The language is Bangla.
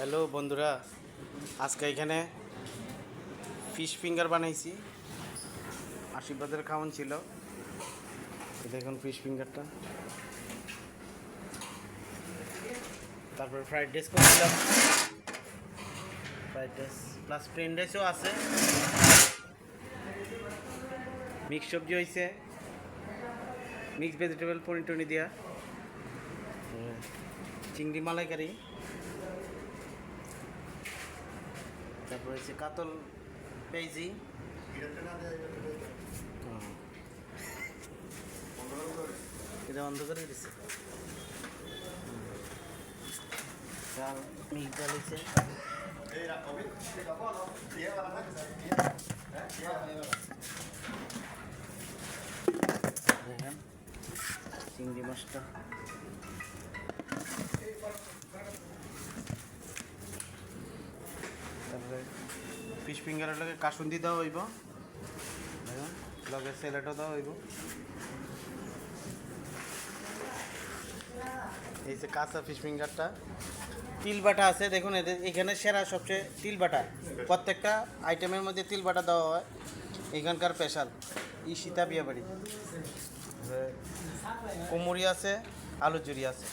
হ্যালো বন্ধুরা, আজকে এখানে ফিশ ফিঙ্গার বানাইছি। আশীর্বাদের খাওয়ান ছিল। দেখুন ফিশ ফিঙ্গারটা। তারপরে ফ্রাইড রাইস করেছিলাম, ফ্রাইড রাইস প্লাস ফ্রেন্ড রাইসও আছে। মিক্স সবজি হয়েছে, মিক্স ভেজিটেবল পনিটনি দিয়া, চিংড়ি মালাইকারি, তারপর হচ্ছে কাতল পেঁয়াজি, এটা বন্ধ করে দিচ্ছে। ডাল মিক্স ডাল হচ্ছে, দেখেন চিংড়ি মাছটা। তারপরে ফিশ ফিঙ্গারের লগে কাসুন্দি দেওয়া হইব, দেখেন লগে স্যালাডও দেওয়া হইব। এই যে কাঁচা ফিশ ফিঙ্গারটা, তিল বাটা আছে দেখুন। এদের এখানে সেরা সবচেয়ে তিল বাটা, প্রত্যেকটা আইটেমের মধ্যে তিল বাটা দেওয়া হয়। এখানকার স্পেশাল সীতা বিয়া বাড়ি। কুমুরি আছে, আলু জুরি আছে।